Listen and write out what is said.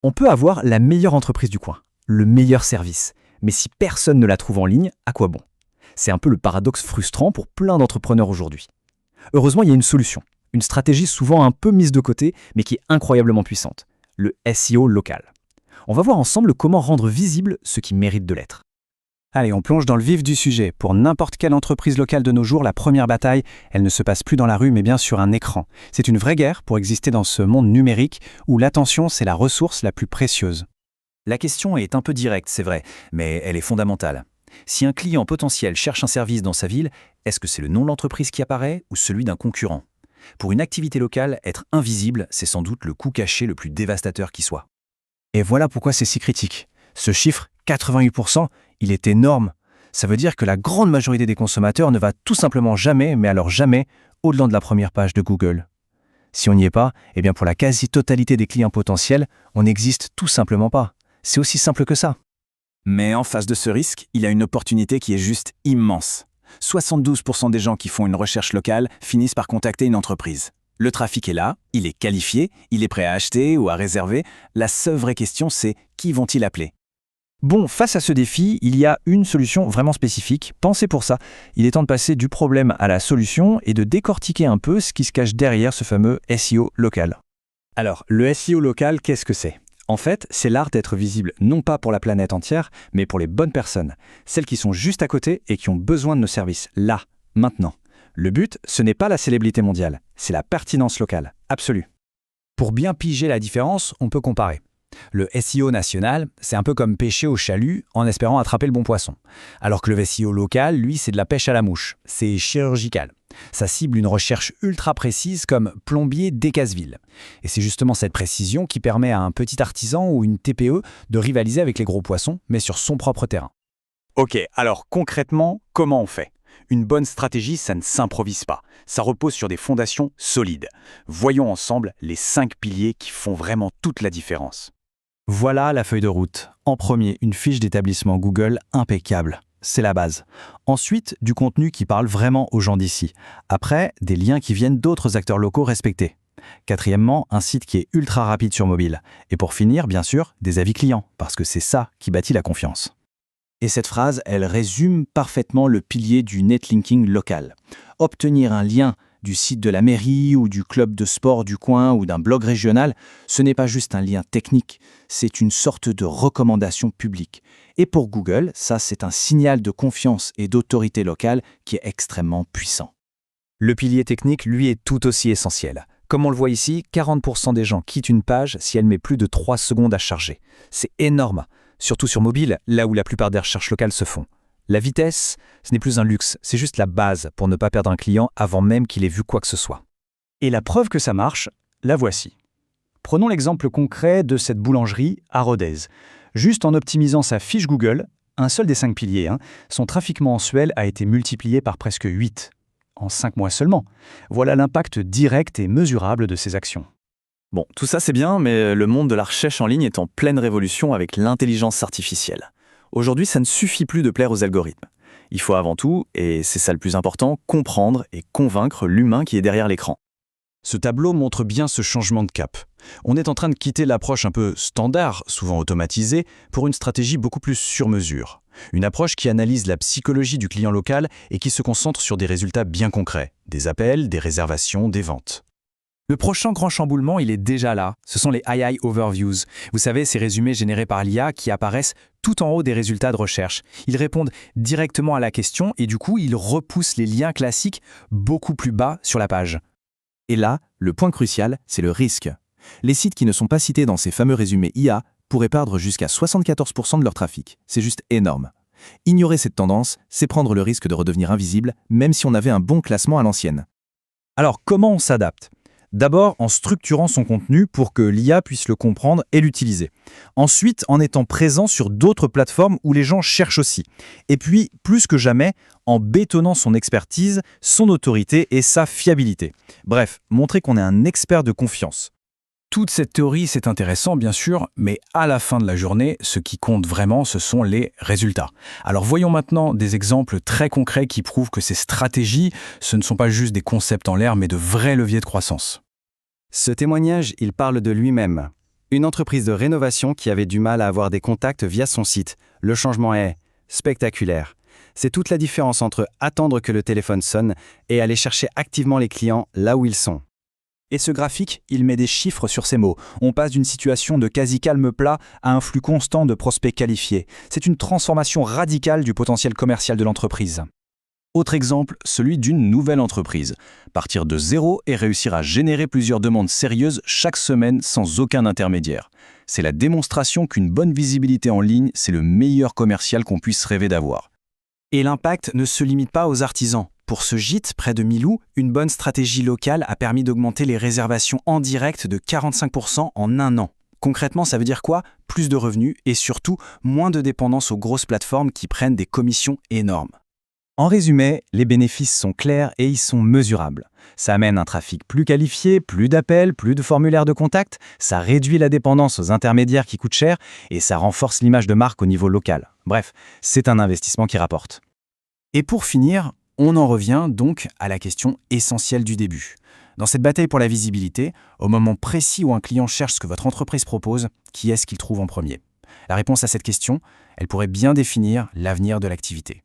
On peut avoir la meilleure entreprise du coin, le meilleur service, mais si personne ne la trouve en ligne, à quoi bon? C'est un peu le paradoxe frustrant pour plein d'entrepreneurs aujourd'hui. Heureusement, il y a une solution, une stratégie souvent un peu mise de côté, mais qui est incroyablement puissante, le SEO local. On va voir ensemble comment rendre visible ce qui mérite de l'être. Allez, on plonge dans le vif du sujet. Pour n'importe quelle entreprise locale de nos jours, la première bataille, elle ne se passe plus dans la rue, mais bien sur un écran. C'est une vraie guerre pour exister dans ce monde numérique où l'attention, c'est la ressource la plus précieuse. La question est un peu directe, c'est vrai, mais elle est fondamentale. Si un client potentiel cherche un service dans sa ville, est-ce que c'est le nom de l'entreprise qui apparaît ou celui d'un concurrent? Pour une activité locale, être invisible, c'est sans doute le coup caché le plus dévastateur qui soit. Et voilà pourquoi c'est si critique. Ce chiffre, 88%, il est énorme. Ça veut dire que la grande majorité des consommateurs ne va tout simplement jamais, mais alors jamais, au-delà de la première page de Google. Si on n'y est pas, eh bien pour la quasi-totalité des clients potentiels, on n'existe tout simplement pas. C'est aussi simple que ça. Mais en face de ce risque, il y a une opportunité qui est juste immense. 72% des gens qui font une recherche locale finissent par contacter une entreprise. Le trafic est là, il est qualifié, il est prêt à acheter ou à réserver. La seule vraie question, c'est qui vont-ils appeler? Bon, face à ce défi, il y a une solution vraiment spécifique. Pensez pour ça. Il est temps de passer du problème à la solution et de décortiquer un peu ce qui se cache derrière ce fameux SEO local. Alors, le SEO local, qu'est-ce que c'est? En fait, c'est l'art d'être visible non pas pour la planète entière, mais pour les bonnes personnes, celles qui sont juste à côté et qui ont besoin de nos services, là, maintenant. Le but, ce n'est pas la célébrité mondiale, c'est la pertinence locale, absolue. Pour bien piger la différence, on peut comparer. Le SEO national, c'est un peu comme pêcher au chalut en espérant attraper le bon poisson. Alors que le SEO local, lui, c'est de la pêche à la mouche. C'est chirurgical. Ça cible une recherche ultra précise comme plombier Decazeville. Et c'est justement cette précision qui permet à un petit artisan ou une TPE de rivaliser avec les gros poissons, mais sur son propre terrain. Ok, alors concrètement, comment on fait? Une bonne stratégie, ça ne s'improvise pas. Ça repose sur des fondations solides. Voyons ensemble les 5 piliers qui font vraiment toute la différence. Voilà la feuille de route. En premier, une fiche d'établissement Google impeccable. C'est la base. Ensuite, du contenu qui parle vraiment aux gens d'ici. Après, des liens qui viennent d'autres acteurs locaux respectés. Quatrièmement, un site qui est ultra rapide sur mobile. Et pour finir, bien sûr, des avis clients, parce que c'est ça qui bâtit la confiance. Et cette phrase, elle résume parfaitement le pilier du netlinking local. Obtenir un lien du site de la mairie ou du club de sport du coin ou d'un blog régional, ce n'est pas juste un lien technique, c'est une sorte de recommandation publique. Et pour Google, ça c'est un signal de confiance et d'autorité locale qui est extrêmement puissant. Le pilier technique, lui, est tout aussi essentiel. Comme on le voit ici, 40% des gens quittent une page si elle met plus de 3 secondes à charger. C'est énorme, surtout sur mobile, là où la plupart des recherches locales se font. La vitesse, ce n'est plus un luxe, c'est juste la base pour ne pas perdre un client avant même qu'il ait vu quoi que ce soit. Et la preuve que ça marche, la voici. Prenons l'exemple concret de cette boulangerie à Rodez. Juste en optimisant sa fiche Google, un seul des 5 piliers, son trafic mensuel a été multiplié par presque 8, en 5 mois seulement. Voilà l'impact direct et mesurable de ces actions. Bon, tout ça c'est bien, mais le monde de la recherche en ligne est en pleine révolution avec l'intelligence artificielle. Aujourd'hui, ça ne suffit plus de plaire aux algorithmes. Il faut avant tout, et c'est ça le plus important, comprendre et convaincre l'humain qui est derrière l'écran. Ce tableau montre bien ce changement de cap. On est en train de quitter l'approche un peu standard, souvent automatisée, pour une stratégie beaucoup plus sur mesure. Une approche qui analyse la psychologie du client local et qui se concentre sur des résultats bien concrets, des appels, des réservations, des ventes. Le prochain grand chamboulement, il est déjà là. Ce sont les AI Overviews. Vous savez, ces résumés générés par l'IA qui apparaissent tout en haut des résultats de recherche. Ils répondent directement à la question et du coup, ils repoussent les liens classiques beaucoup plus bas sur la page. Et là, le point crucial, c'est le risque. Les sites qui ne sont pas cités dans ces fameux résumés IA pourraient perdre jusqu'à 74% de leur trafic. C'est juste énorme. Ignorer cette tendance, c'est prendre le risque de redevenir invisible, même si on avait un bon classement à l'ancienne. Alors, comment on s'adapte ? D'abord, en structurant son contenu pour que l'IA puisse le comprendre et l'utiliser. Ensuite, en étant présent sur d'autres plateformes où les gens cherchent aussi. Et puis, plus que jamais, en bétonnant son expertise, son autorité et sa fiabilité. Bref, montrer qu'on est un expert de confiance. Toute cette théorie, c'est intéressant, bien sûr, mais à la fin de la journée, ce qui compte vraiment, ce sont les résultats. Alors voyons maintenant des exemples très concrets qui prouvent que ces stratégies, ce ne sont pas juste des concepts en l'air, mais de vrais leviers de croissance. Ce témoignage, il parle de lui-même. Une entreprise de rénovation qui avait du mal à avoir des contacts via son site. Le changement est spectaculaire. C'est toute la différence entre attendre que le téléphone sonne et aller chercher activement les clients là où ils sont. Et ce graphique, il met des chiffres sur ces mots. On passe d'une situation de quasi-calme plat à un flux constant de prospects qualifiés. C'est une transformation radicale du potentiel commercial de l'entreprise. Autre exemple, celui d'une nouvelle entreprise. Partir de zéro et réussir à générer plusieurs demandes sérieuses chaque semaine sans aucun intermédiaire. C'est la démonstration qu'une bonne visibilité en ligne, c'est le meilleur commercial qu'on puisse rêver d'avoir. Et l'impact ne se limite pas aux artisans. Pour ce gîte, près de Milou, une bonne stratégie locale a permis d'augmenter les réservations en direct de 45% en un an. Concrètement, ça veut dire quoi? Plus de revenus et surtout moins de dépendance aux grosses plateformes qui prennent des commissions énormes. En résumé, les bénéfices sont clairs et ils sont mesurables. Ça amène un trafic plus qualifié, plus d'appels, plus de formulaires de contact, ça réduit la dépendance aux intermédiaires qui coûtent cher et ça renforce l'image de marque au niveau local. Bref, c'est un investissement qui rapporte. Et pour finir, on en revient donc à la question essentielle du début. Dans cette bataille pour la visibilité, au moment précis où un client cherche ce que votre entreprise propose, qui est-ce qu'il trouve en premier? La réponse à cette question, elle pourrait bien définir l'avenir de l'activité.